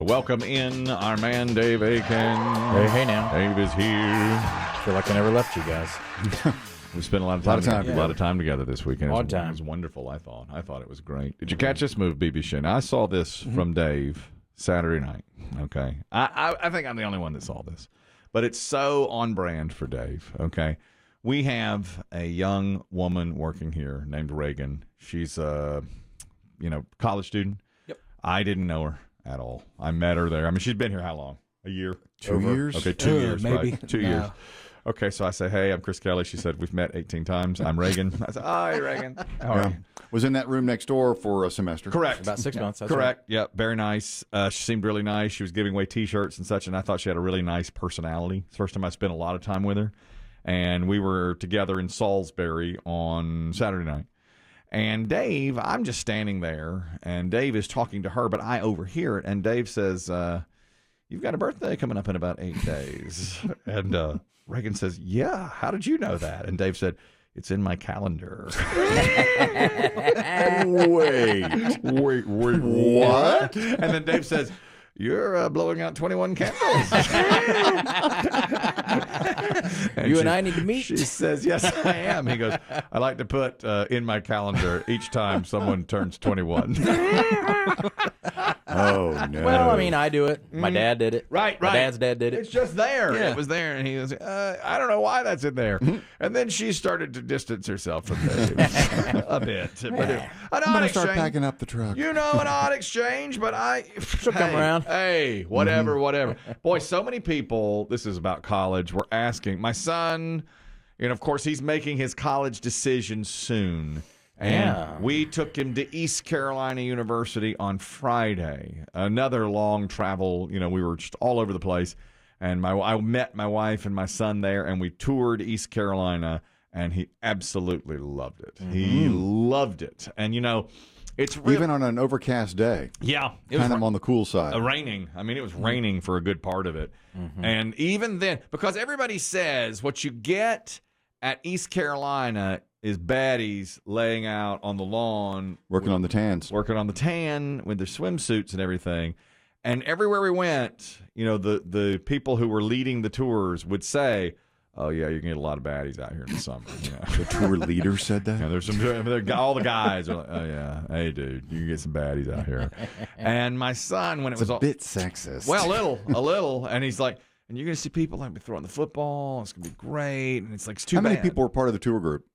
Welcome in our man, Dave Aiken. Hey now. Dave is here. I feel like I never left you guys. We spent a lot of time together this weekend. It was wonderful, I thought. I thought it was great. Did you catch this move, BB Shin? I saw this from Dave Saturday night. Okay. I think I'm the only one that saw this. But it's so on brand for Dave. Okay. We have a young woman working here named Reagan. She's a college student. Yep. I didn't know her at all. I met her there. I mean, she's been here how long? A year? 2 years? Okay, 2 years, maybe. Right. 2 years. Okay, so I say, hey, I'm Chris Kelly. She said, we've met 18 times. I'm Reagan. I said, oh, hey, Reagan. How are you? Was in that room next door for a semester. Correct. About 6 months. That's Correct. Right. Yeah, very nice. She seemed really nice. She was giving away T-shirts and such, and I thought she had a really nice personality. It's the first time I spent a lot of time with her. And we were together in Salisbury on Saturday night. And Dave, I'm just standing there, and Dave is talking to her, but I overhear it, and Dave says, you've got a birthday coming up in about 8 days. And Reagan says, yeah, how did you know that? And Dave said, it's in my calendar. Wait, what? And then Dave says, you're blowing out 21 candles. And I need to meet. She says, yes, I am. He goes, I like to put in my calendar each time someone turns 21. Oh, no. Well, I mean, I do it. My dad did it. Right. My dad's dad did it. It's just there. Yeah. It was there. And he goes, I don't know why that's in there. And then she started to distance herself from Dave a bit. But an I'm odd going to start exchange. packing up the truck. An odd exchange, but She'll come around. Hey, whatever. Boy, so many people, this is about college, were asking. My son, of course, he's making his college decision soon. And we took him to East Carolina University on Friday. Another long travel. We were just all over the place. And I met my wife and my son there, and we toured East Carolina, and he absolutely loved it. Mm-hmm. He loved it. And, it's really, even on an overcast day. Yeah. It was kind of on the cool side. Raining. I mean, it was raining for a good part of it. Mm-hmm. And even then, because everybody says what you get at East Carolina is baddies laying out on the lawn. Working on the tans. Working on the tan with their swimsuits and everything. And everywhere we went, the people who were leading the tours would say, oh, yeah, you can get a lot of baddies out here in the summer. The tour leader said that? Yeah, all the guys are like, oh, yeah, hey, dude, you can get some baddies out here. And my son, when it was a bit sexist. Well, a little. And he's like, and you're going to see people like throwing the football. It's going to be great. And it's like, it's too bad. How many people were part of the tour group?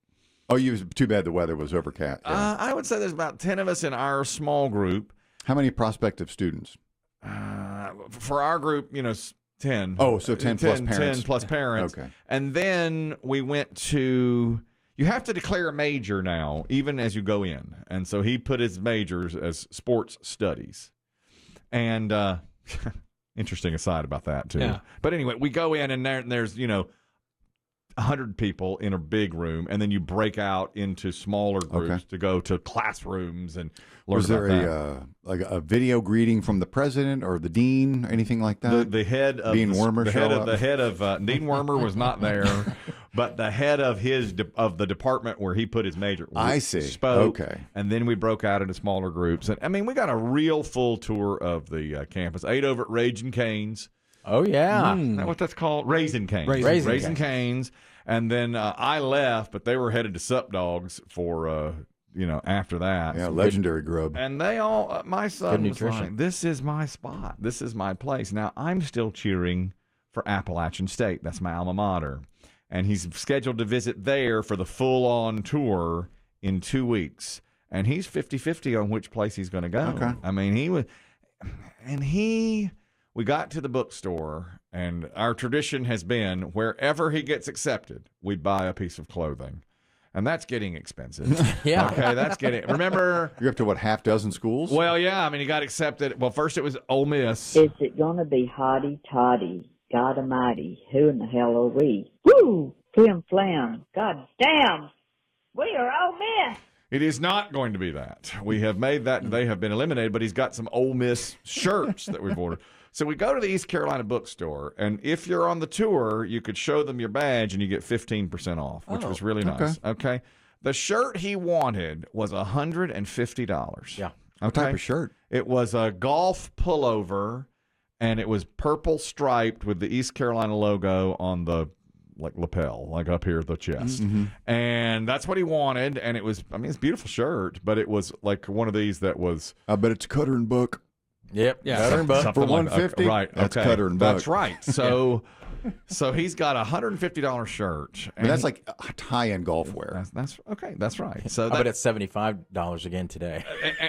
Oh, too bad the weather was overcast. Yeah. I would say there's about 10 of us in our small group. How many prospective students? For our group, 10. Oh, so 10 plus parents. 10 plus parents. Okay. And then we went to, you have to declare a major now, even as you go in. And so he put his majors as sports studies. And interesting aside about that, too. Yeah. But anyway, we go in, and there's, 100 people in a big room, and then you break out into smaller groups to go to classrooms and learn. Was there a video greeting from the president or the dean, anything like that? The head of Dean Wormer the head of Dean Wormer was not there, but the head of the department where he put his major. I see. Spoke, okay. And then we broke out into smaller groups, and I mean we got a real full tour of the campus. Ate over at Ragin' Cane's. Oh, yeah. Is that what that's called? Raisin Cane's. Raisin Cane's. And then I left, but they were headed to Sup Dogs for, after that. Yeah, legendary grub. And they all, my son was like, this is my spot. This is my place. Now, I'm still cheering for Appalachian State. That's my alma mater. And he's scheduled to visit there for the full-on tour in 2 weeks. And he's 50-50 on which place he's going to go. Okay. I mean, we got to the bookstore, and our tradition has been wherever he gets accepted, we buy a piece of clothing. And that's getting expensive. Yeah. Okay, that's getting. Remember. You're up to what, half dozen schools? Well, yeah. I mean, he got accepted. Well, first it was Ole Miss. Is it going to be hotty toddy? God almighty, who in the hell are we? Woo! Flim flam. God damn! We are Ole Miss! It is not going to be that. We have made that. They have been eliminated, but he's got some Ole Miss shirts that we've ordered. So we go to the East Carolina bookstore, and if you're on the tour, you could show them your badge, and you get 15% off, which was really nice. Okay. The shirt he wanted was $150. Yeah. Okay? What type of shirt? It was a golf pullover and it was purple striped with the East Carolina logo on the lapel, like up here at the chest. And that's what he wanted. And it was, I mean, it's a beautiful shirt, but it was like one of these that was. I bet it's Cutter and Buck. Yep. Yeah. Cutter and Buck. For $150? Right. That's okay. Cutter and Buck. That's right. So. So he's got a $150 shirt. But that's like high-end golf wear. That's okay. That's right. So I bet it's $75 again today.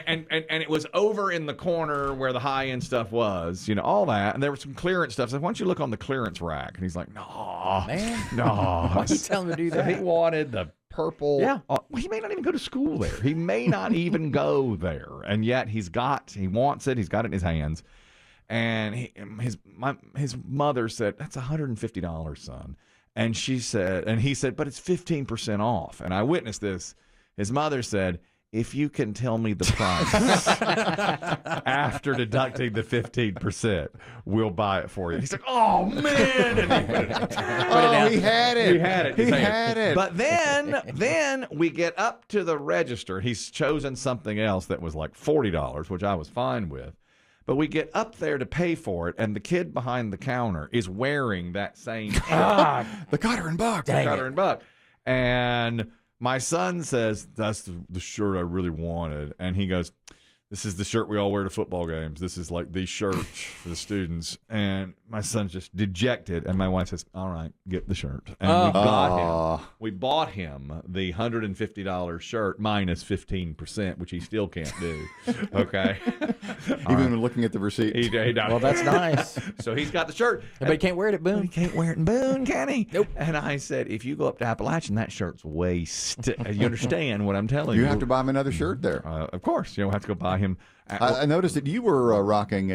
And it was over in the corner where the high-end stuff was, all that. And there was some clearance stuff. So why don't you look on the clearance rack? And he's like, no, Man. no. Why you tell him to do So that? he wanted the purple. Yeah. Well, he may not even go to school there. He may not even go there. And yet he wants it. He's got it in his hands. And his mother said, that's $150, son. And he said, but it's 15% off. And I witnessed this. His mother said, if you can tell me the price after deducting the 15%, we'll buy it for you. He's like, oh, man. And He had it. He had it. He had it. But then we get up to the register. He's chosen something else that was like $40, which I was fine with. But we get up there to pay for it, and the kid behind the counter is wearing that same shirt. The Cutter and Buck. Cutter and Buck. And my son says, that's the shirt I really wanted. And he goes, this is the shirt we all wear to football games. This is like the shirt for the students. And my son's just dejected. And my wife says, all right, get the shirt. And we bought him the $150 shirt minus 15%, which he still can't do. Okay. Even looking at the receipt. Well, that's nice. So he's got the shirt. But he can't wear it at Boone. He can't wear it in Boone, can he? Nope. And I said, if you go up to Appalachian, that shirt's waste. You understand what I'm telling you? You have to buy him another shirt there. Of course. You'll have to go buy him. I noticed that you were rocking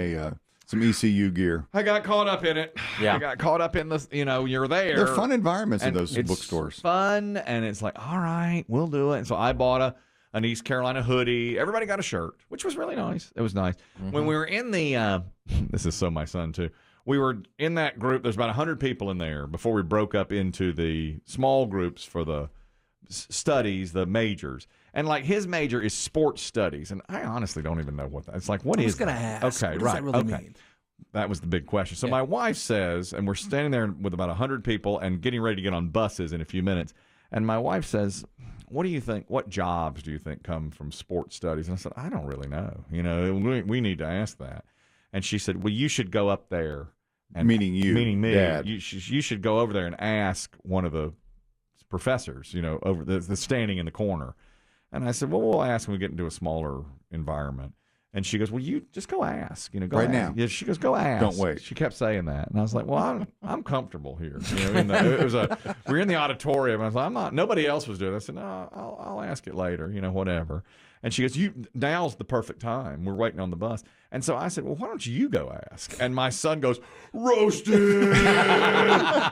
some ECU gear. I got caught up in it. Yeah. I got caught up in the, you're there. They're fun environments in And those it's bookstores. fun, and it's like, all right, we'll do it. And so I bought an East Carolina hoodie. Everybody got a shirt, which was really nice. It was nice. When we were in the, this is so my son too. We were in that group. There's about 100 people in there before we broke up into the small groups for the studies, the majors. And like his major is sports studies, and I honestly don't even know what that. It's like, what is? I was going to that? ask. Okay, what does right. that really okay. mean? That was the big question. So my wife says, and we're standing there with about 100 people and getting ready to get on buses in a few minutes. And my wife says, what do you think? What jobs do you think come from sports studies? And I said, I don't really know. We need to ask that. And she said, well, you should go up there. And, meaning you. Meaning me. Dad. You should go over there and ask one of the professors, over the standing in the corner. And I said, well, we'll ask when we get into a smaller environment. And she goes, well, you just go ask. Go right ask. now. Yeah, she goes, go ask. Don't wait. She kept saying that. And I was like, well, I'm comfortable here. We're in the auditorium. And I was like, nobody else was doing it. I said, no, I'll ask it later, whatever. And she goes, now's the perfect time. We're waiting on the bus. And so I said, well, why don't you go ask? And my son goes, roasted.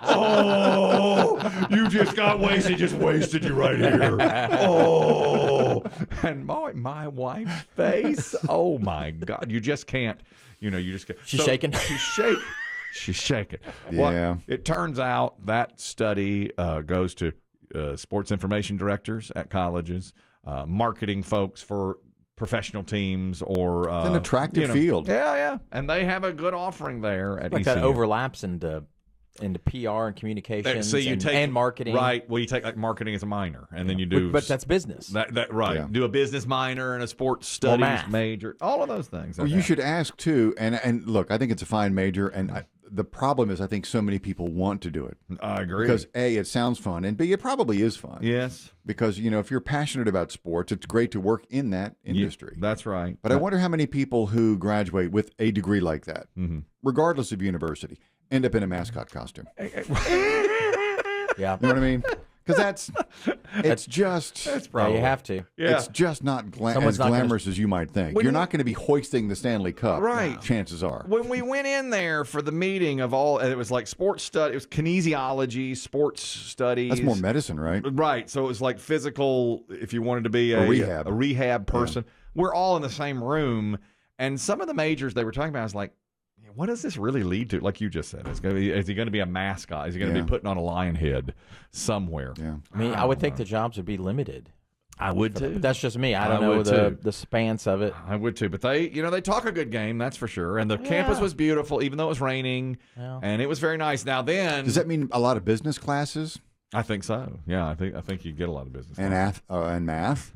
Oh, you just got wasted. Just wasted you right here. Oh. And my wife's face, oh, my God. You just can't, you just can't. She's shaking. She's shaking. She's shaking. Yeah. Well, it turns out that study goes to sports information directors at colleges, marketing folks for professional teams, or It's an attractive field. Yeah, and they have a good offering there at Like ECU. that overlaps into PR and communications So you take and marketing. right? Well, you take like marketing as a minor, and then you do. But that's business. that right. Yeah. Do a business minor and a sports studies math. major. All of those things. Well, you should ask too. And look, I think it's a fine major. And the problem is, I think so many people want to do it. I agree. Because A, it sounds fun, and B, it probably is fun. Yes. Because, if you're passionate about sports, it's great to work in that industry. That's right. But I wonder how many people who graduate with a degree like that, regardless of university, end up in a mascot costume. Yeah. You know what I mean? Because it's just, Yeah, you have to. Yeah. it's just not Someone's as not gonna- glamorous as you might think. When You're you- not going to be hoisting the Stanley Cup. Right. Chances are. When we went in there for the meeting of all, and it was like sports study, it was kinesiology, sports studies. That's more medicine, right? Right. So it was like physical, if you wanted to be a rehab person. We're all in the same room. And some of the majors they were talking about, I was like, what does this really lead to? Like you just said, is he going to be a mascot? Is he going to be putting on a lion head somewhere? Yeah. I mean, I would think the jobs would be limited. I would too. That's just me. I don't I know would the spans of it. I would too. But they talk a good game, that's for sure. And the campus was beautiful, even though it was raining, and it was very nice. Now then, Does that mean a lot of business classes? I think so. Yeah, I think you get a lot of business. And math?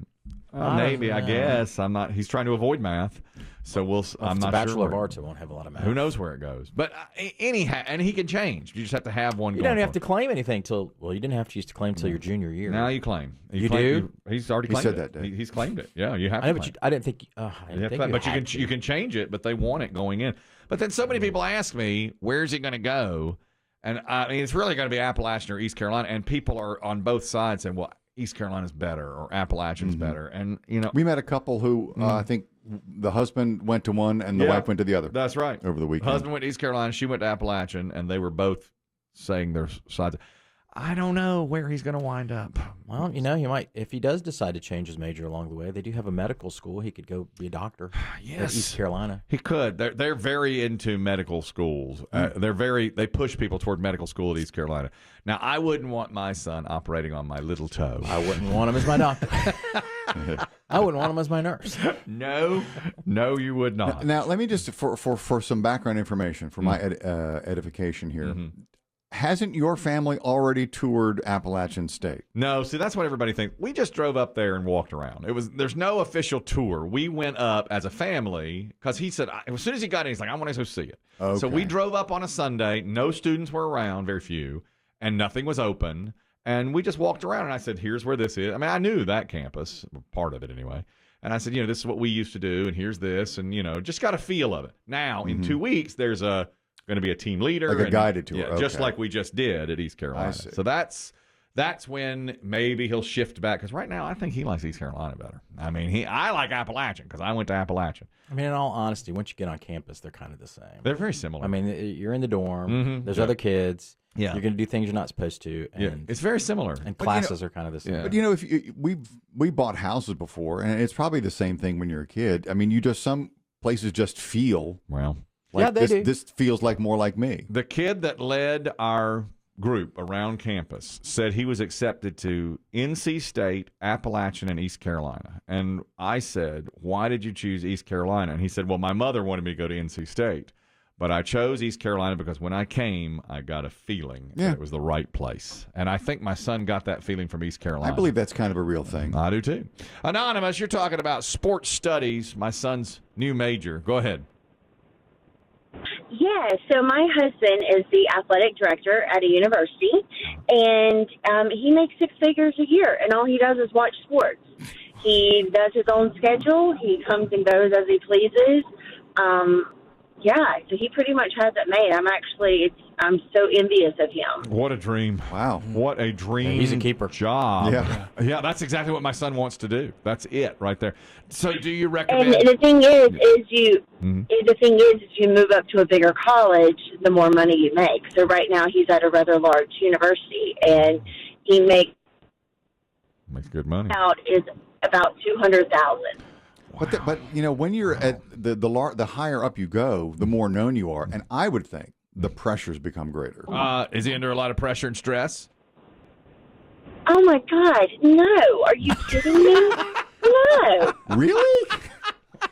Maybe, I guess. I'm not. He's trying to avoid math, so I'm not Bachelor sure. of Arts, it won't have a lot of math. Who knows where it goes? But anyhow, and he can change. You just have to have one. You don't have to claim anything till. Well, you didn't have to used to claim till your junior year. Now you claim. You do? He's already claimed said it. that day. He's claimed it. Yeah, you have I to. know, but I didn't think. But you can change it. But they want it going in. But then so many people ask me, where's he going to go? And I mean, it's really going to be Appalachian or East Carolina. And people are on both sides saying, well, East Carolina's better or Appalachian's better. And, we met a couple who I think the husband went to one and the wife went to the other. That's right. Over the weekend. Husband went to East Carolina. She went to Appalachian. And they were both saying their sides. I don't know where he's going to wind up. Well, he might, if he does decide to change his major along the way, they do have a medical school. He could go be a doctor. Yes. At East Carolina. He could. They're very into medical schools. They push people toward medical school at East Carolina. Now, I wouldn't want my son operating on my little toe. I wouldn't want him as my doctor. I wouldn't want him as my nurse. No, you would not. Now, let me just, for some background information, for my edification here. Hasn't your family already toured Appalachian State? No, see, that's what everybody thinks. We just drove up there and walked around. There's no official tour. We went up as a family because he said, as soon as he got in, he's like, I want to go see it. Okay. So we drove up on a Sunday. No students were around, very few, and nothing was open. And we just walked around, and I said, here's where this is. I mean, I knew that campus, part of it anyway. And I said, this is what we used to do, and here's this, and, just got a feel of it. Now, in 2 weeks, there's going to be a team leader. Like a guided tour. Yeah, just like we just did at East Carolina. So that's when maybe he'll shift back. Because right now, I think he likes East Carolina better. I mean, I like Appalachian because I went to Appalachian. I mean, in all honesty, once you get on campus, they're kind of the same. They're very similar. I mean, you're in the dorm. There's other kids. Yeah. You're going to do things you're not supposed to. And, it's very similar. And classes are kind of the same. Yeah. But if we bought houses before, and it's probably the same thing when you're a kid. I mean, some places just feel well, like this feels like more like me. The kid that led our group around campus said he was accepted to NC State, Appalachian, and East Carolina. And I said, why did you choose East Carolina? And he said, well, my mother wanted me to go to NC State. But I chose East Carolina because when I came, I got a feeling that it was the right place. And I think my son got that feeling from East Carolina. I believe that's kind of a real thing. I do too. Anonymous, you're talking about sports studies, my son's new major. Go ahead. Yeah, so my husband is the athletic director at a university, and he makes 6 figures a year, and all he does is watch sports. He does his own schedule. He comes and goes as he pleases. So he pretty much has it made. I'm so envious of him. What a dream. Wow. What a dream. He's a keeper. Job. Yeah, that's exactly what my son wants to do. That's it right there. So do you recommend? And the thing is you move up to a bigger college, the more money you make. So right now he's at a rather large university, and he makes good money. Out is about $200,000. Wow. But when you're at the higher up you go, the more known you are, and I would think the pressures become greater. Is he under a lot of pressure and stress? Oh my God, no! Are you kidding me? No. Really?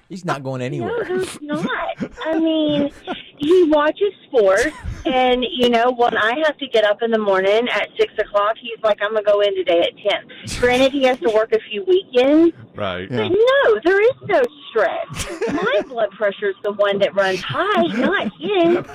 He's not going anywhere. No, he's not. I mean, he watches sports, and when I have to get up in the morning at 6 o'clock, he's like, "I'm gonna go in today at 10." Granted, he has to work a few weekends, right? But no, there is no stress. My blood pressure's the one that runs high, not his.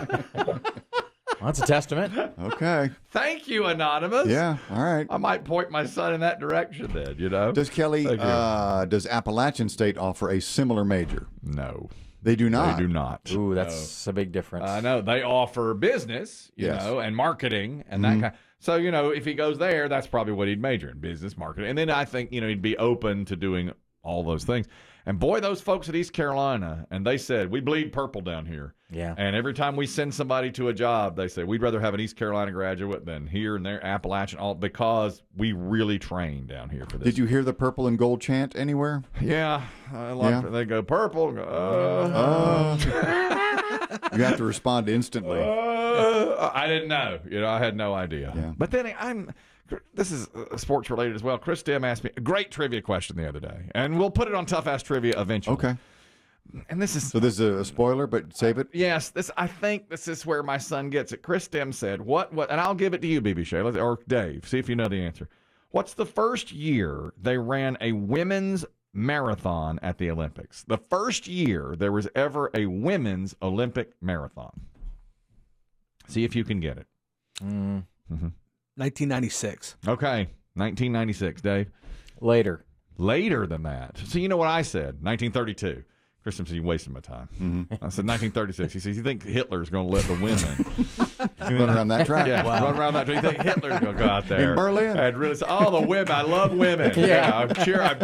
Well, that's a testament. Okay. Thank you, Anonymous. Yeah. All right. I might point my son in that direction then, Does Kelly, does Appalachian State offer a similar major? No. They do not. They do not. Ooh, that's a big difference. I know. They offer business, you know, and marketing and that kind. So, if he goes there, that's probably what he'd major in, business, marketing. And then I think, he'd be open to doing all those things. And boy, those folks at East Carolina, and they said, we bleed purple down here. Yeah. And every time we send somebody to a job, they say, we'd rather have an East Carolina graduate than here and there, Appalachian, all because we really train down here for this. Did you hear the purple and gold chant anywhere? Yeah. They go purple. You have to respond instantly. I didn't know. I had no idea. Yeah. But then I'm This is sports related as well. Chris Demm asked me a great trivia question the other day, and we'll put it on Tough Ass Trivia eventually. Okay. And this is So this is a spoiler, but save it. yes. I think this is where my son gets it. Chris Demm said, "What?" And I'll give it to you, BB Shea, or Dave. See if you know the answer. What's the first year they ran a women's marathon at the Olympics? The first year there was ever a women's Olympic marathon. See if you can get it. 1996. Okay, 1996, Dave. Later. Later than that. So you know what I said? 1932. Christian said, "You're wasting my time." I said, 1936. He says, "You think Hitler's going to let the women Run around that track. Yeah, run around that. Do you think Hitler's going to go out there In Berlin? and really say, "Oh, the women! I love women." Yeah, I'm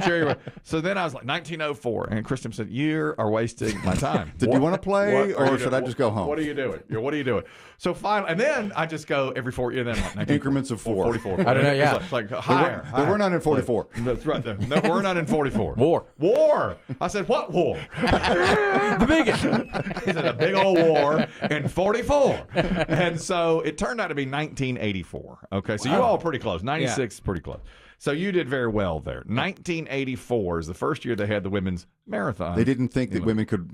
cheering. So then I was like, 1904, and Christian said, "You are wasting my time." Did you want to play, What are or you should doing? I just go home? What are you doing? What are you doing? So finally, and then I just go every 4 years. Then like 19, Increments of 4. 44. I don't know, yeah. It's like higher. They were not in 44. That's right. No, we're not in 44. War. I said, "What war?" The biggest. He said, "A big old war in 44." And so it turned out to be 1984. Okay, so you all pretty close. 96 is pretty close. So you did very well there. 1984 is the first year they had the women's marathon. They didn't think that women could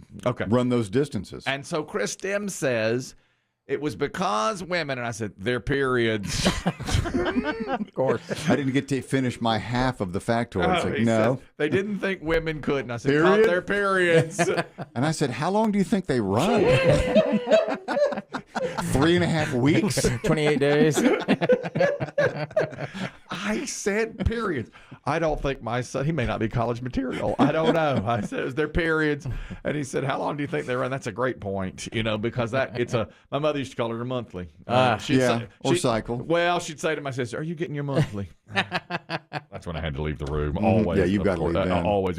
run those distances. And so Chris Demm says it was because women, and I said, their periods. Of course. I didn't get to finish my half of the factoid. It's like, He no. said they didn't think women could. And I said, Period? their periods. And I said, how long do you think they run? 3.5 weeks? 28 days. I said periods. I don't think my son, he may not be college material. I don't know. I said, it was their periods. And he said, how long do you think they run? That's a great point, because my mother used to call it a monthly. Or cycle. Well, she'd say to my sister, "Are you getting your monthly?" That's when I had to leave the room. Always. Yeah, you've of got to course. leave then. Always.